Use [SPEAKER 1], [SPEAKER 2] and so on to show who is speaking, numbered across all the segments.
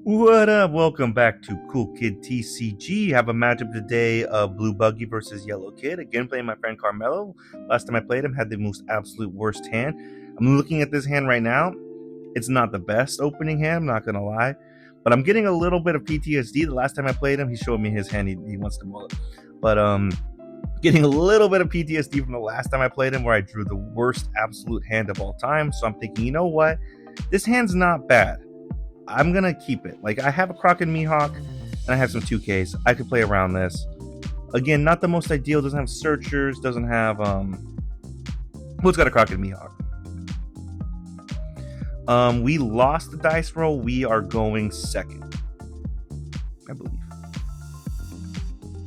[SPEAKER 1] What up? Welcome back to Cool Kid TCG. Have a matchup today of Blue Buggy versus Yellow Kid. Again, playing my friend Carmelo. Last time I played him, had the most absolute worst hand. I'm looking at this hand right now. It's not the best opening hand, I'm not going to lie. But I'm getting a little bit of PTSD. The last time I played him, he showed me his hand. He wants to mull it. But getting a little bit of PTSD from the last time I played him where I drew the worst absolute hand of all time. So I'm thinking, you know what? This hand's not bad. I'm going to keep it. Like, I have a Croc and Mihawk, and I have some 2Ks. I could play around this. Again, not the most ideal. Doesn't have searchers. Doesn't have, who's got a Croc and Mihawk? We lost the dice roll. We are going second, I believe.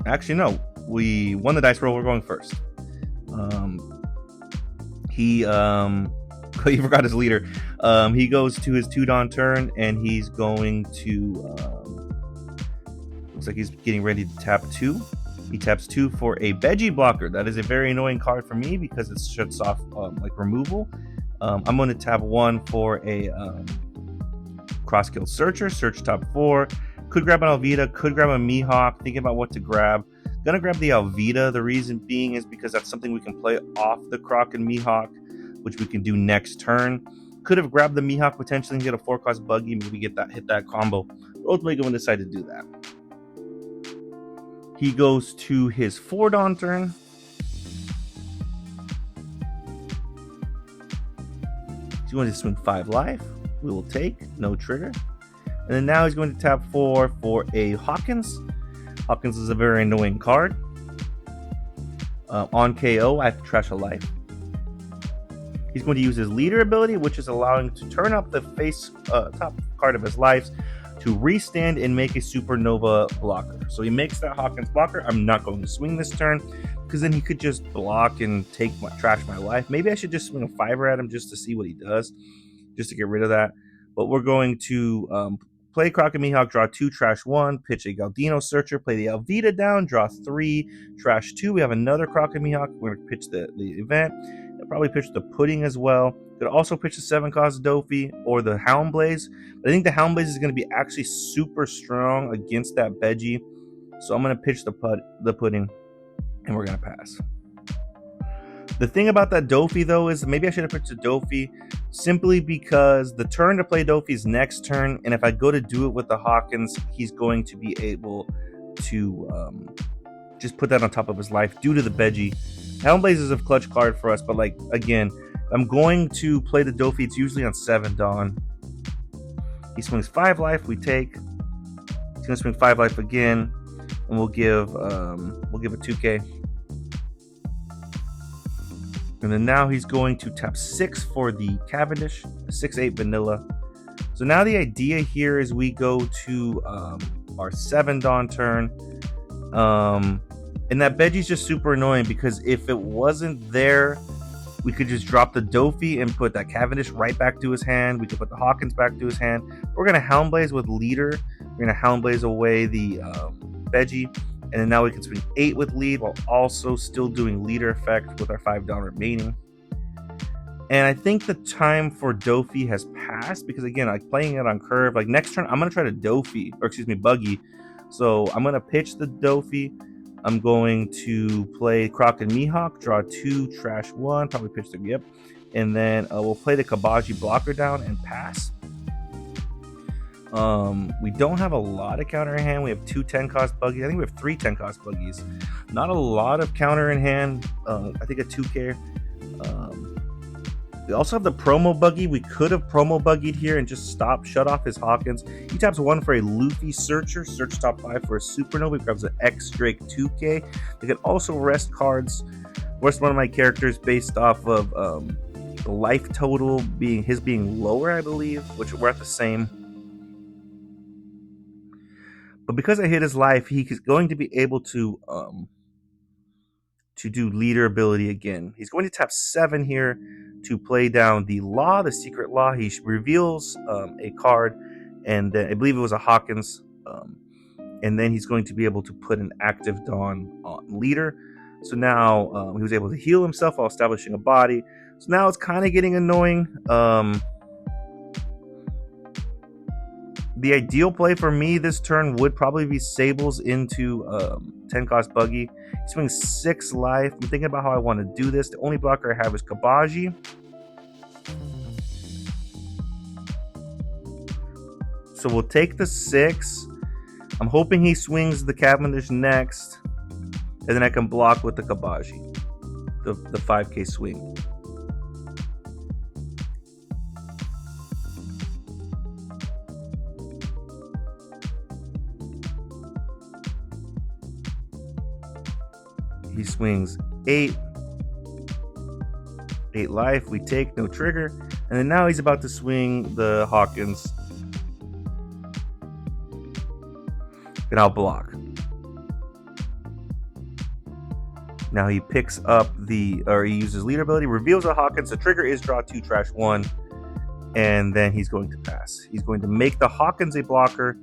[SPEAKER 1] Actually, no. We won the dice roll. We're going first. He forgot his leader. He goes to his 2-Dawn turn, and he's going to looks like he's getting ready to tap 2. He taps 2 for a Buggy blocker. That is a very annoying card for me because it shuts off like removal. I'm going to tap 1 for a Cross-Kill Searcher. Search top 4. Could grab an Alvida, could grab a Mihawk. Thinking about what to grab. Gonna grab the Alvida. The reason being is because that's something we can play off the Croc and Mihawk, which we can do next turn. Could have grabbed the Mihawk potentially and get a 4-cost Buggy, maybe hit that combo. But ultimately going to decide to do that. He goes to his 4-Dawn turn. He's going to swing 5 life. We will take, no trigger. And then now he's going to tap 4 for a Hawkins. Hawkins is a very annoying card. On KO, I have to trash a life. He's going to use his leader ability, which is allowing to turn up the face top card of his lives to restand and make a supernova blocker. So he makes that Hawkins blocker. I'm not going to swing this turn because then he could just block and trash my life. Maybe I should just swing a 5er at him just to see what he does, just to get rid of that. But we're going to play Croc and Mihawk, draw 2, trash 1, pitch a Galdino Searcher, play the Alvida down, draw 3, trash 2. We have another Croc and Mihawk. We're going to pitch the event. I'll probably pitch the Pudding as well. Could also pitch the 7-cost Dofi or the Houndblaze. But I think the Houndblaze is going to be actually super strong against that Buggy. So I'm going to pitch the Pudding, and we're going to pass. The thing about that Dofi, though, is maybe I should have pitched the Dofi simply because the turn to play Dofi is next turn, and if I go to do it with the Hawkins, he's going to be able to just put that on top of his life due to the Buggy. Houndblaze is a clutch card for us, but like again, I'm going to play the Dofi. It's usually on 7-Dawn. He swings 5 life. We take. He's gonna swing 5 life again, and we'll give a 2K. And then now he's going to tap 6 for the Cavendish, 6/8 vanilla. So now the idea here is we go to our 7-Dawn turn. And that Buggy's just super annoying because if it wasn't there, we could just drop the Dofi and put that Cavendish right back to his hand. We could put the Hawkins back to his hand. We're going to Houndblaze with leader. We're going to Houndblaze away the Buggy. And then now we can swing 8 with lead while also still doing leader effect with our 5-Dawn remaining. And I think the time for Dofi has passed because again, like playing it on curve, like next turn, I'm going to try to Buggy. So I'm going to pitch the Dofi. I'm going to play Croc and Mihawk, draw 2, trash 1, probably pitch the Yep. And then we'll play the Kabaji blocker down and pass. We don't have a lot of counter in hand. We have 2 10-cost Buggies. I think we have 3 10-cost Buggies. Not a lot of counter in hand. I think a 2K. We also have the promo Buggy. We could have promo Buggied here and just shut off his Hawkins. He taps 1 for a Luffy Searcher, search top 5 for a Supernova. He grabs an X Drake 2K. They can also rest cards. Rest one of my characters based off of the life total being lower, I believe, which we're at the same. But because I hit his life, he's going to be able to do leader ability again. He's going to tap 7 here to play down the Law, the Secret Law. He reveals a card, and then I believe it was a Hawkins. And then he's going to be able to put an active Dawn on leader. So now he was able to heal himself while establishing a body. So now it's kind of getting annoying. The ideal play for me this turn would probably be Sables into 10 cost Buggy. He swings 6 life. I'm thinking about how I want to do this. The only blocker I have is Kabaji. So we'll take the 6. I'm hoping he swings the Cavendish next, and then I can block with the Kabaji, the 5k swing. He swings 8 life. We take, no trigger, and then now he's about to swing the Hawkins, and I'll block. Now he picks up he uses leader ability, reveals a Hawkins. The trigger is draw 2, trash 1, and then he's going to pass. He's going to make the Hawkins a blocker,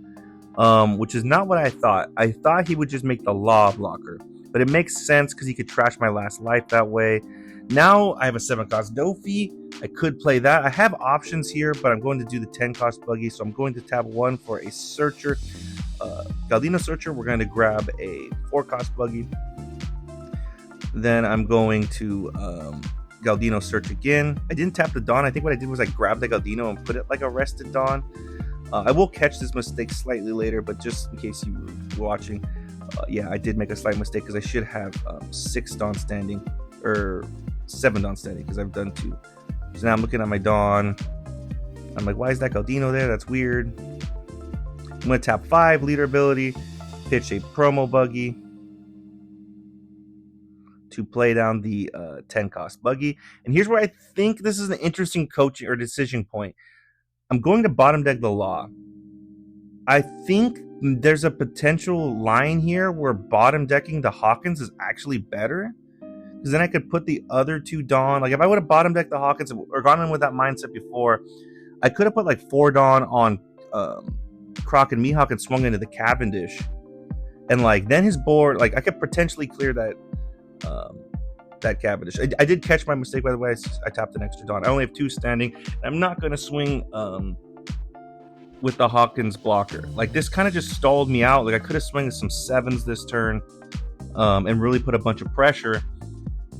[SPEAKER 1] which is not what I thought. I thought he would just make the Law blocker, but it makes sense because he could trash my last life that way. Now I have a 7 cost Dofi. I could play that. I have options here, but I'm going to do the 10 cost Buggy, so I'm going to tap 1 for a Searcher. Galdino Searcher, we're going to grab a 4 cost Buggy. Then I'm going to Galdino Search again. I didn't tap the Dawn. I think what I did was I grabbed the Galdino and put it like a rested Dawn. I will catch this mistake slightly later, but just in case you were watching, yeah, I did make a slight mistake because I should have 6 Dawn standing, or 7 Dawn standing, because I've done 2. So now I'm looking at my Dawn. I'm like, why is that Galdino there? That's weird. I'm going to tap 5, leader ability, pitch a promo Buggy to play down the 10 cost Buggy. And here's where I think this is an interesting coaching or decision point. I'm going to bottom deck the Law. I think there's a potential line here where bottom decking the Hawkins is actually better, because then I could put the other 2 Dawn. Like if I would have bottom decked the Hawkins or gone in with that mindset before, I could have put like 4 Dawn on Croc and Mihawk and swung into the Cavendish, and like then his board, like I could potentially clear that Cavendish. I did catch my mistake, by the way. I tapped an extra Dawn. I only have 2 standing. I'm not going to swing with the Hawkins blocker. Like this kind of just stalled me out. Like I could have swung some 7s this turn and really put a bunch of pressure.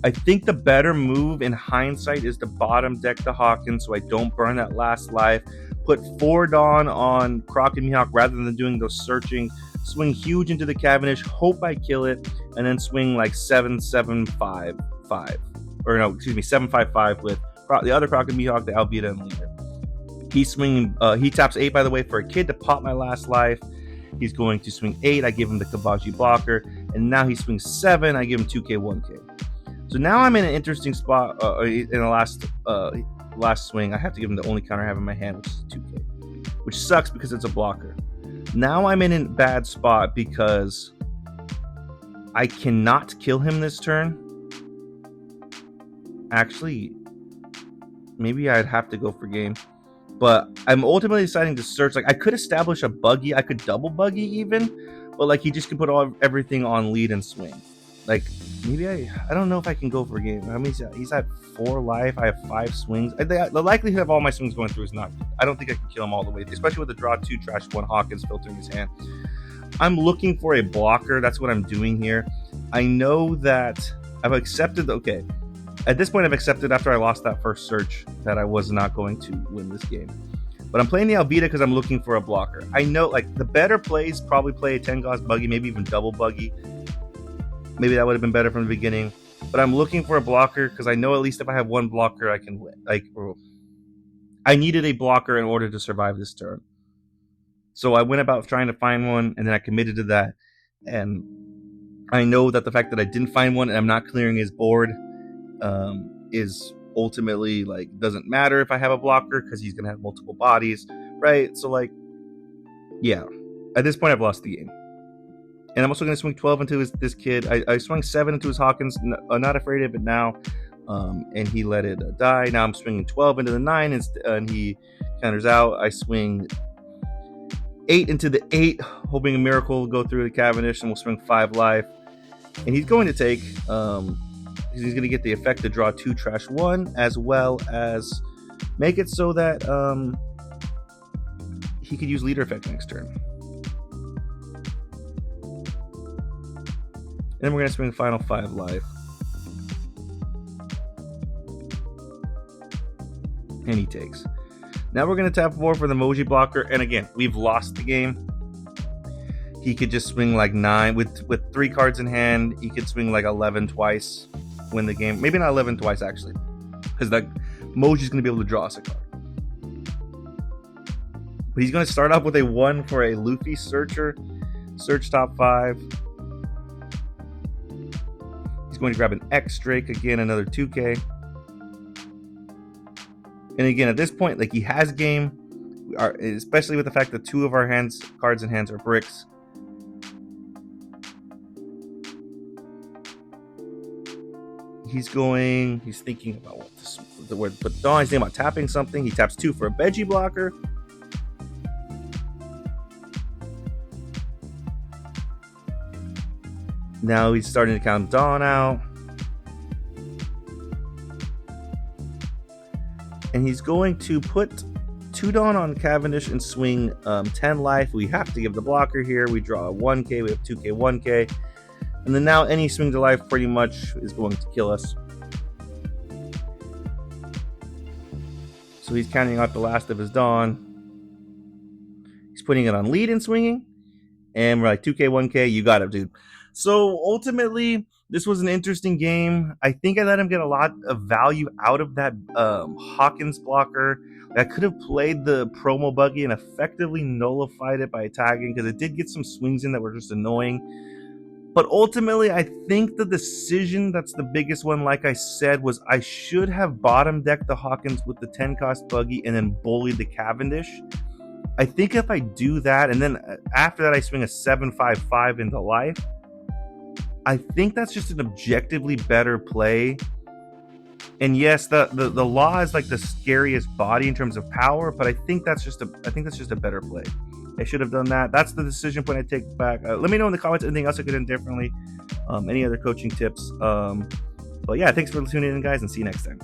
[SPEAKER 1] I think the better move in hindsight is to bottom deck the Hawkins so I don't burn that last life. Put 4 Dawn on Croc and Mihawk rather than doing those searching. Swing huge into the Cavendish, hope I kill it, and then swing like 7-7-5-5. Or no, excuse me, 7-5-5 with the other Croc and Mihawk, the Alvita and Leader. He's swinging, he taps 8, by the way, for a kid to pop my last life. He's going to swing 8, I give him the Kabaji blocker, and now he swings 7, I give him 2k, 1k. So now I'm in an interesting spot in the last swing. I have to give him the only counter I have in my hand, which is 2k, which sucks because it's a blocker. Now I'm in a bad spot because I cannot kill him this turn. Actually, maybe I'd have to go for game. But I'm ultimately deciding to search. Like I could establish a Buggy. I could double Buggy even. But like he just could put everything on lead and swing. Like maybe I don't know if I can go for a game. I mean, he's at 4 life. I have 5 swings. The likelihood of all my swings going through is not good. I don't think I can kill him all the way, especially with the draw 2, trash 1 Hawkins filtering his hand. I'm looking for a blocker. That's what I'm doing here. I know that I've accepted. Okay, at this point, I've accepted after I lost that first search that I was not going to win this game. But I'm playing the Alvita because I'm looking for a blocker. I know like the better plays probably play a 10 cost Buggy, maybe even double Buggy. Maybe that would have been better from the beginning. But I'm looking for a blocker because I know at least if I have one blocker, I can win. Like, I needed a blocker in order to survive this turn. So I went about trying to find one, and then I committed to that. And I know that the fact that I didn't find one and I'm not clearing his board is ultimately, like, doesn't matter if I have a blocker because he's going to have multiple bodies, right? So, like, yeah. At this point, I've lost the game. And I'm also going to swing 12 into this kid. I swung 7 into his Hawkins. Not afraid of it now. And he let it die. Now I'm swinging 12 into the 9, and he counters out. I swing 8 into the 8, hoping a miracle will go through the Cavendish, and we'll swing 5 life. And he's going to take... he's going to get the effect to draw 2, trash 1, as well as make it so that... he could use leader effect next turn. And then we're going to swing final 5 life. And he takes. Now we're going to tap 4 for the emoji blocker. And again, we've lost the game. He could just swing like 9 with 3 cards in hand. He could swing like 11 twice, win the game. Maybe not 11 twice actually, because that emoji's going to be able to draw us a card. But he's going to start off with a 1 for a Luffy Searcher. Search top 5. He's going to grab an X Drake again, another 2K. And again, at this point, like, he has game, especially with the fact that 2 of our cards in hands are bricks. He's thinking about what the word put Dawn. He's thinking about tapping something. He taps 2 for a Veggie blocker. Now he's starting to count Dawn out. And he's going to put 2 Dawn on Cavendish and swing 10 life. We have to give the blocker here. We draw a 1K. We have 2K, 1K. And then now any swing to life pretty much is going to kill us. So he's counting out the last of his Dawn. He's putting it on lead and swinging. And we're like, 2K, 1K. You got it, dude. So ultimately, this was an interesting game. I think I let him get a lot of value out of that Hawkins blocker. I could have played the promo Buggy and effectively nullified it by tagging, because it did get some swings in that were just annoying. But ultimately, I think the decision that's the biggest one, like I said, was I should have bottom decked the Hawkins with the 10 cost Buggy and then bullied the Cavendish. I think if I do that, and then after that I swing a 7-5-5 into life, I think that's just an objectively better play. And yes, the law is like the scariest body in terms of power, but I think that's just a better play. I should have done that. That's the decision point I take back. Let me know in the comments anything else I could have done differently. Any other coaching tips. But yeah, thanks for tuning in, guys, and see you next time.